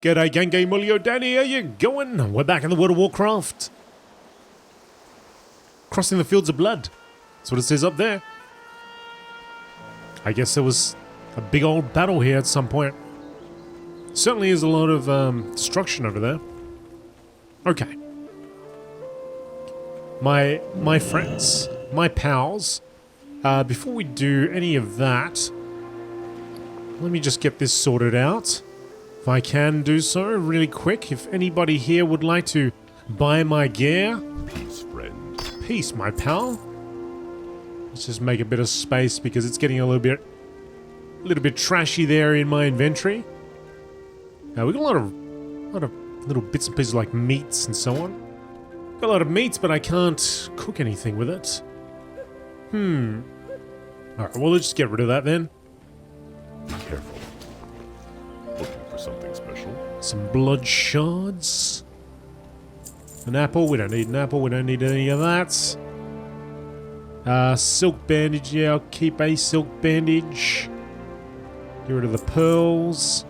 G'day gang, GameolioDan here, how you going? We're back in the World of Warcraft. Crossing the fields of blood. That's what it says up there. I guess there was a big old battle here at some point. Certainly is a lot of destruction over there. Okay. My friends, my pals, before we do any of that, let me just get this sorted out. If I can do so really quick, if anybody here would like to buy my gear. Peace, friend. Peace, my pal. Let's just make a bit of space because it's getting a little bit trashy there in my inventory. We got a lot of little bits and pieces like meats and so on. Got a lot of meats, but I can't cook anything with it. Alright, well, let's just get rid of that then. Be careful. Looking for something special? Some blood shards. An apple, we don't need an apple, we don't need any of that. Silk bandage, yeah, I'll keep a silk bandage. Get rid of the pearls.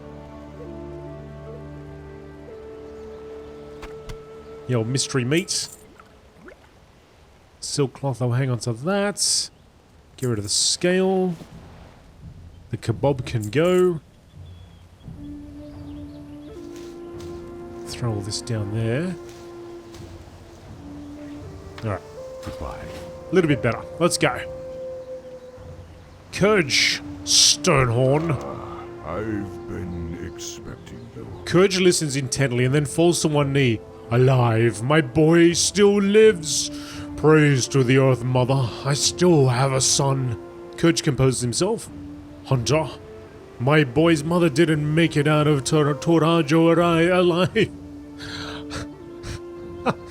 The old mystery meat. Silk cloth, I'll hang on to that. Get rid of the scale. The kebab can go. Throw all this down there. Alright. Goodbye. A little bit better. Let's go. Kurge, Stonehorn. I've been expecting you. Kurge listens intently and then falls to one knee. Alive, my boy still lives. Praise to the Earth Mother, I still have a son. Kurge composes himself. Hunter, my boy's mother didn't make it out of Torajo alive.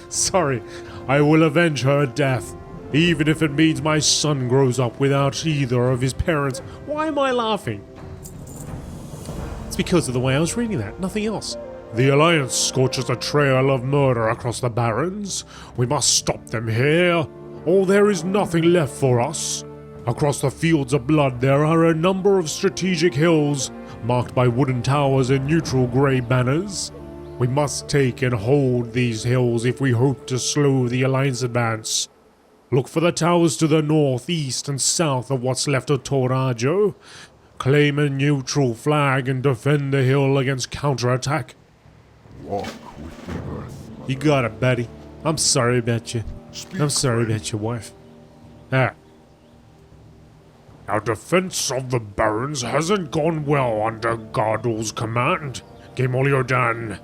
Sorry, I will avenge her death, even if it means my son grows up without either of his parents. Why am I laughing? It's because of the way I was reading that, nothing else. The Alliance scorches a trail of murder across the Barrens. We must stop them here, or there is nothing left for us. Across the fields of blood there are a number of strategic hills, marked by wooden towers and neutral grey banners. We must take and hold these hills if we hope to slow the Alliance advance. Look for the towers to the north, east, and south of what's left of Torajo. Claim a neutral flag and defend the hill against counterattack. Walk with the Earth. You got it, buddy. I'm sorry about you. I'm sorry about your wife. Ah. Our defense of the Barrens hasn't gone well under Gardul's command. GameolioDan.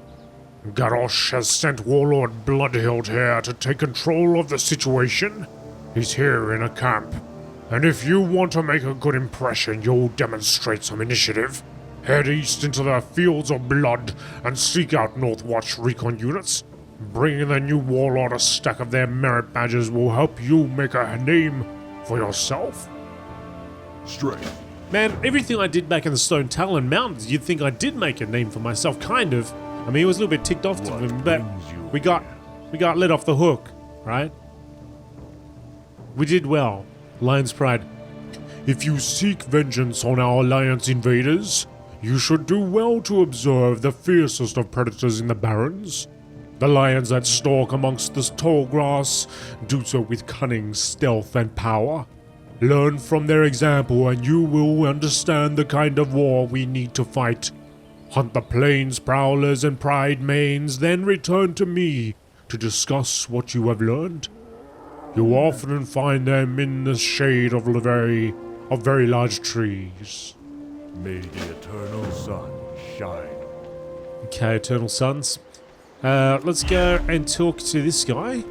Garrosh has sent Warlord Bloodhilt here to take control of the situation. He's here in a camp. And if you want to make a good impression, you'll demonstrate some initiative. Head east into the fields of blood and seek out Northwatch recon units. Bringing the new Warlord a stack of their merit badges will help you make a name for yourself. Strength. Man, everything I did back in the Stone Talon Mountains, you'd think I did make a name for myself, kind of. I mean, it was a little bit ticked off to him, but we got let off the hook, right? We did well. Lion's Pride. If you seek vengeance on our Alliance invaders, you should do well to observe the fiercest of predators in the Barrens. The lions that stalk amongst the tall grass do so with cunning, stealth, and power. Learn from their example and you will understand the kind of war we need to fight. Hunt the plains prowlers and pride mains, then return to me to discuss what you have learned. You often find them in the shade of very large trees. May the eternal sun shine. Okay, Eternal Suns. Let's go and talk to this guy.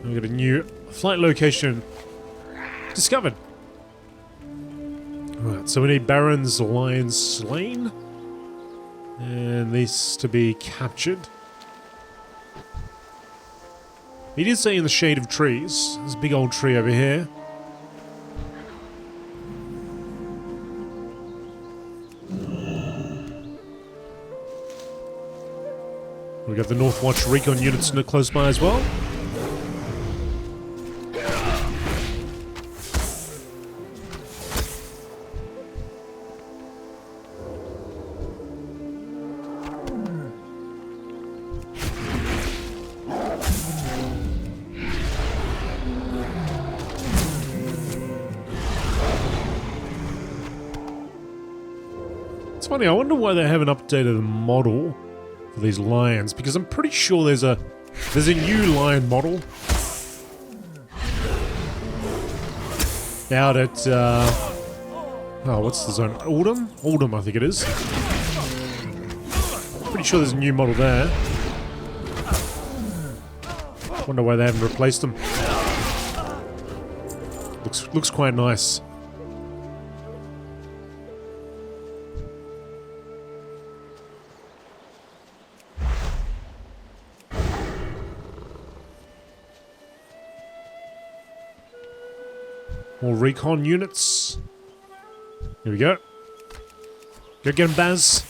We've got a new flight location discovered. Alright, so we need Barrens, Lions slain. And these to be captured. He did say in the shade of trees. There's a big old tree over here. We got the Northwatch recon units close by as well. It's funny, I wonder why they haven't updated the model for these lions, because I'm pretty sure there's a new lion model out at oh, what's the zone? Oldham, I think it is. Pretty sure there's a new model there. Wonder why they haven't replaced them. Looks quite nice. More recon units. Here we go. Go get him, Baz.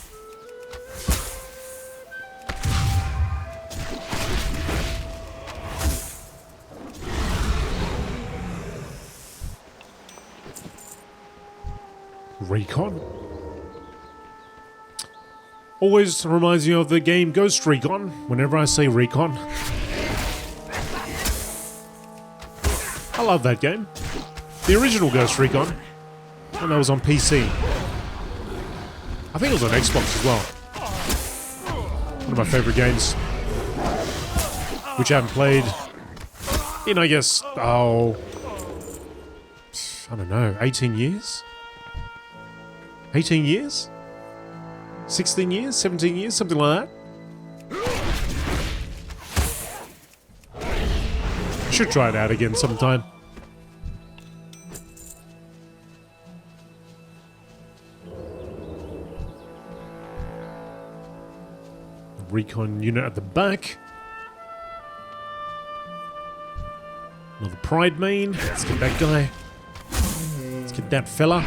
Recon. Always reminds me of the game Ghost Recon whenever I say recon. I love that game. The original Ghost Recon. And that was on PC. I think it was on Xbox as well. One of my favorite games. Which I haven't played in, I guess, oh, I don't know, 18 years? 18 years? 16 years? 17 years? Something like that. Should try it out again sometime. Recon unit at the back. Another Pride main. Let's get that guy. Let's get that fella.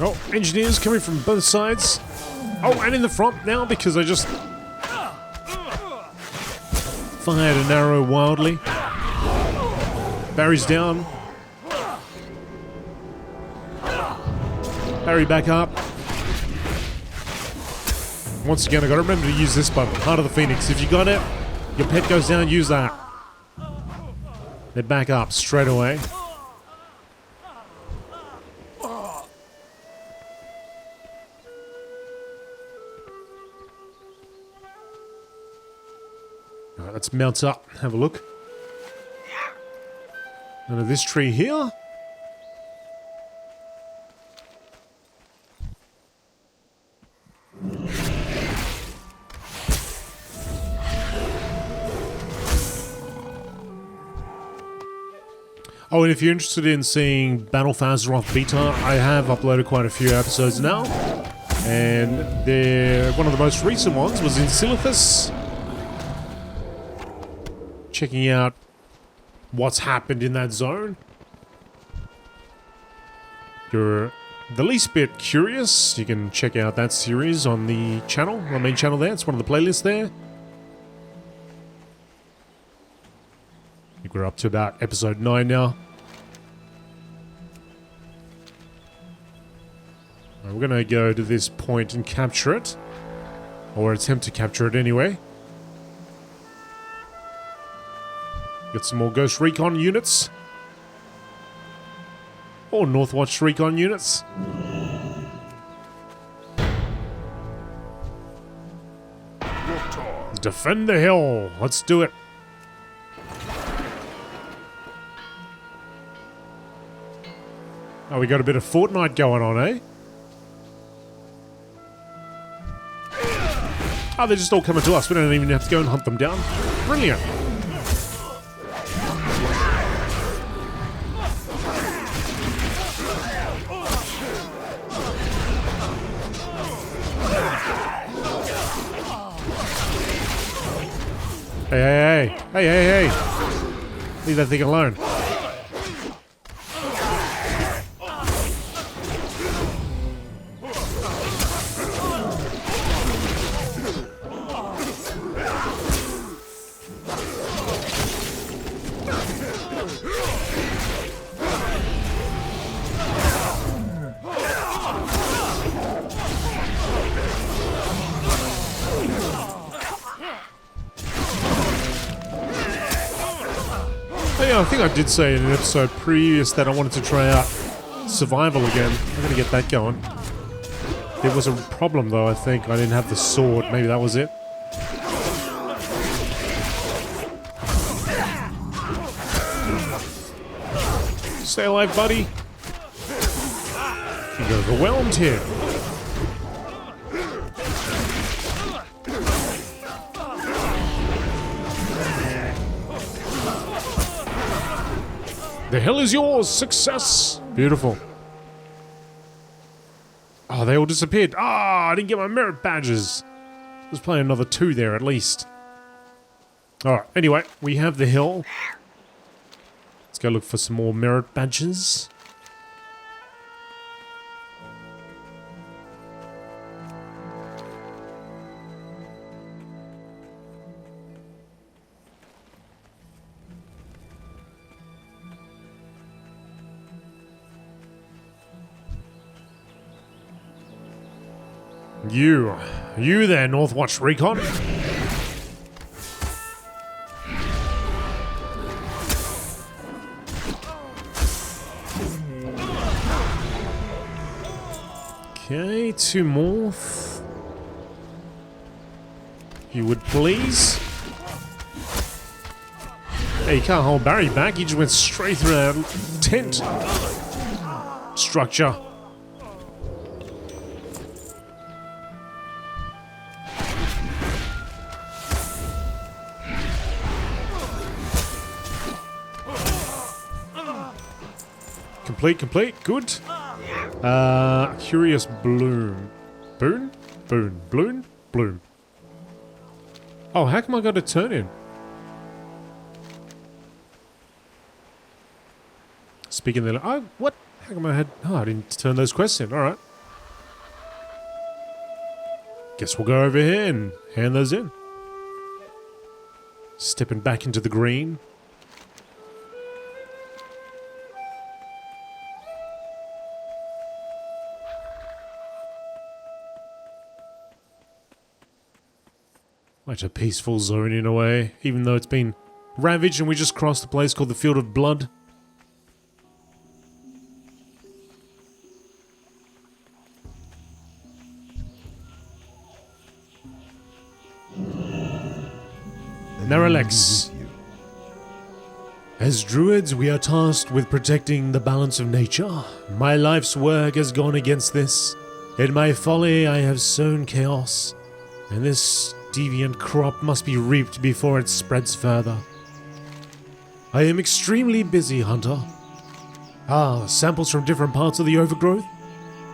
Oh, engineers coming from both sides. Oh, and in the front now because I just fired an arrow wildly. Barry's down. Barry back up. Once again, I gotta remember to use this button, Heart of the Phoenix. If you got it, your pet goes down, use that. They're back up straight away. Alright, let's mount up, have a look. Under this tree here. Oh, and if you're interested in seeing Battle for Azeroth Beta, I have uploaded quite a few episodes now. And one of the most recent ones was in Silithus. Checking out what's happened in that zone. If you're the least bit curious, you can check out that series on the channel, on the main channel there. It's one of the playlists there. I think we're up to about episode 9 now. We're gonna go to this point and capture it. Or attempt to capture it anyway. Get some more Ghost Recon units. Or Northwatch Recon units. Defend the hill. Let's do it. Oh, we got a bit of Fortnite going on, eh? Oh, they're just all coming to us. We don't even have to go and hunt them down. Brilliant. Hey. Leave that thing alone. I think I did say in an episode previous that I wanted to try out survival again. I'm gonna get that going. There was a problem though, I think. I didn't have the sword. Maybe that was it. Stay alive, buddy. He's overwhelmed here. The hill is yours. Success. Beautiful. Oh, they all disappeared. Ah, I didn't get my merit badges. Let's play another 2 there at least. Alright, anyway, we have the hill. Let's go look for some more merit badges. You there, Northwatch Recon? Okay, 2 more. If you would please. Hey, you can't hold Barry back. He just went straight through that tent structure. Complete, good. Curious bloom. Bloom. Oh, how come I got a turn in? Speaking the... Oh, what? How come I had... Oh, I didn't turn those quests in. Alright. Guess we'll go over here and hand those in. Stepping back into the green. Quite a peaceful zone in a way, even though it's been ravaged and we just crossed a place called the Field of Blood. Naralex. As druids, we are tasked with protecting the balance of nature. My life's work has gone against this. In my folly, I have sown chaos, and this deviant crop must be reaped before it spreads further. I am extremely busy, Hunter. Ah, samples from different parts of the overgrowth?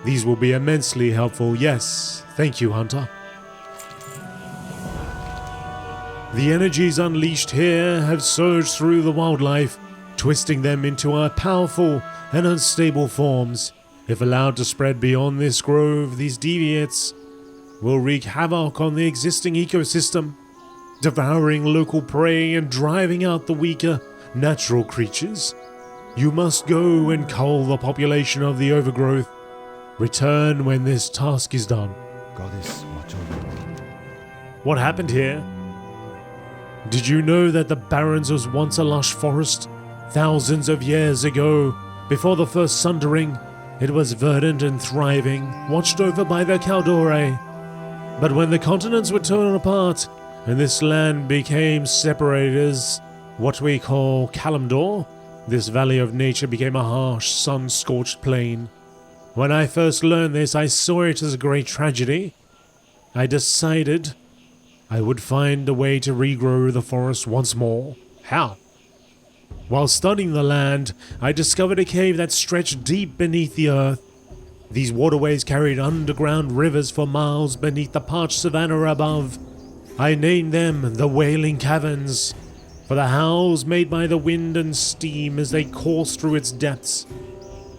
These will be immensely helpful, yes. Thank you, Hunter. The energies unleashed here have surged through the wildlife, twisting them into our powerful and unstable forms. If allowed to spread beyond this grove, these deviates will wreak havoc on the existing ecosystem, devouring local prey and driving out the weaker, natural creatures. You must go and cull the population of the overgrowth. Return when this task is done. Goddess Machoda. What happened here? Did you know that the Barrens was once a lush forest? Thousands of years ago, before the first sundering, it was verdant and thriving, watched over by the Caldore. But when the continents were torn apart, and this land became separated as what we call Kalimdor, this valley of nature became a harsh, sun-scorched plain. When I first learned this, I saw it as a great tragedy. I decided I would find a way to regrow the forest once more. How? While studying the land, I discovered a cave that stretched deep beneath the earth. These waterways carried underground rivers for miles beneath the parched savanna above. I named them the Wailing Caverns, for the howls made by the wind and steam as they coursed through its depths.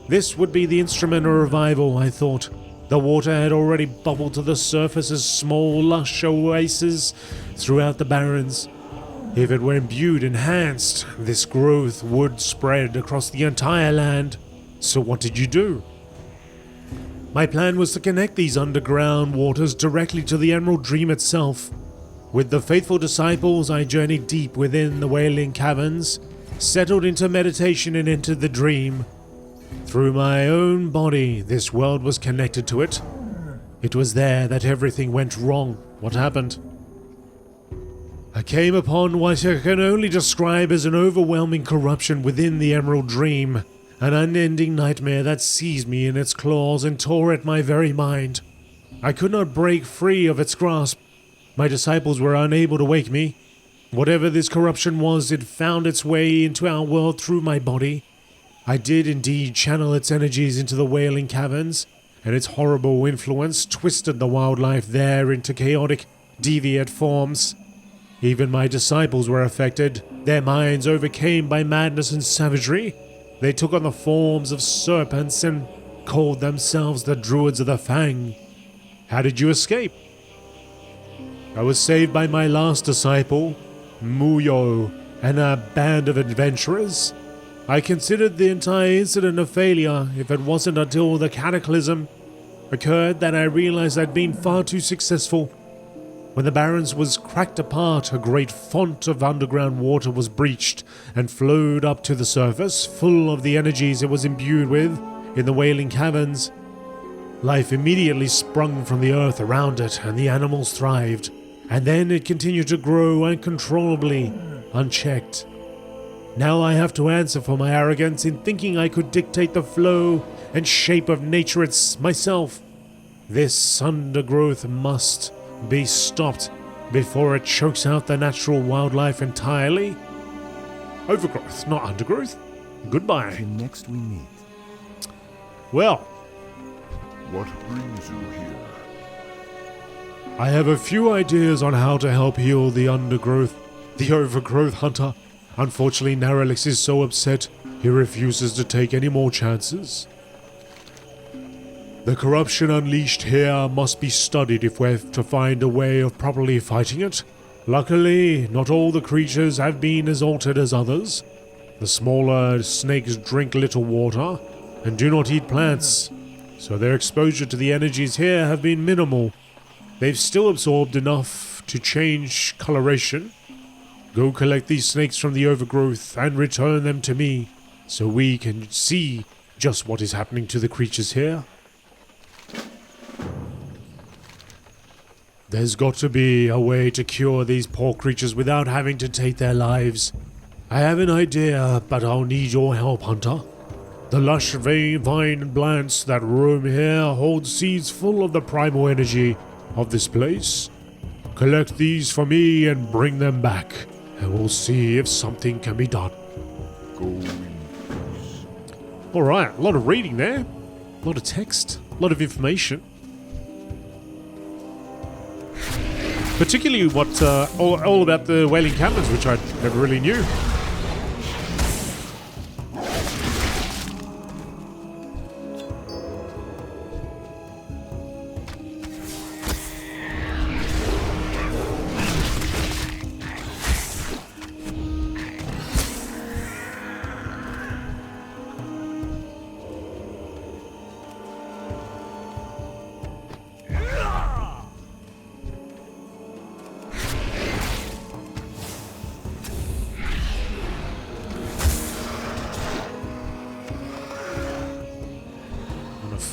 This would be the instrument of revival, I thought. The water had already bubbled to the surface as small, lush oases throughout the barrens. If it were imbued, enhanced, this growth would spread across the entire land. So what did you do? My plan was to connect these underground waters directly to the Emerald Dream itself. With the faithful disciples, I journeyed deep within the Wailing Caverns. settled into meditation and entered the dream. Through my own body, this world was connected to it. It was there that everything went wrong. What happened? I came upon what I can only describe as an overwhelming corruption within the Emerald Dream, an unending nightmare that seized me in its claws and tore at my very mind. I could not break free of its grasp. My disciples were unable to wake me. Whatever this corruption was, it found its way into our world through my body. I did indeed channel its energies into the Wailing Caverns, and its horrible influence twisted the wildlife there into chaotic, deviant forms. Even my disciples were affected, their minds overcame by madness and savagery. They took on the forms of serpents and called themselves the Druids of the Fang. How did you escape? I was saved by my last disciple, Muyo, and a band of adventurers. I considered the entire incident a failure if it wasn't until the cataclysm occurred that I realized I'd been far too successful. When the Barrens was cracked apart, a great font of underground water was breached and flowed up to the surface, full of the energies it was imbued with in the Wailing Caverns. Life immediately sprung from the earth around it, and the animals thrived. And then it continued to grow uncontrollably, unchecked. Now I have to answer for my arrogance in thinking I could dictate the flow and shape of nature myself. This undergrowth must be stopped before it chokes out the natural wildlife entirely. Overgrowth, not undergrowth. Goodbye. Till next we meet. Well, What brings you here? I have a few ideas on how to help heal the overgrowth hunter. Unfortunately, Narelix is so upset, he refuses to take any more chances. The corruption unleashed here must be studied if we're to find a way of properly fighting it. Luckily, not all the creatures have been as altered as others. The smaller snakes drink little water and do not eat plants, so their exposure to the energies here have been minimal. They've still absorbed enough to change coloration. Go collect these snakes from the overgrowth and return them to me, so we can see just what is happening to the creatures here. There's got to be a way to cure these poor creatures without having to take their lives. I have an idea, but I'll need your help, Hunter. The lush vine plants that roam here hold seeds full of the primal energy of this place. Collect these for me and bring them back, and we'll see if something can be done. Go in peace. Alright, a lot of reading there. A lot of text, a lot of information. Particularly what all about the Wailing Caverns, which I never really knew.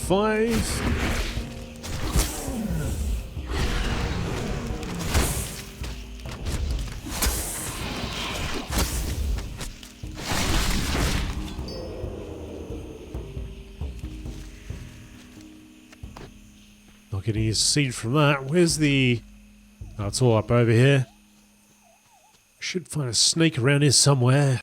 Five. Not getting a seed from that. Where's the... Oh, it's all up over here. Should find a snake around here somewhere.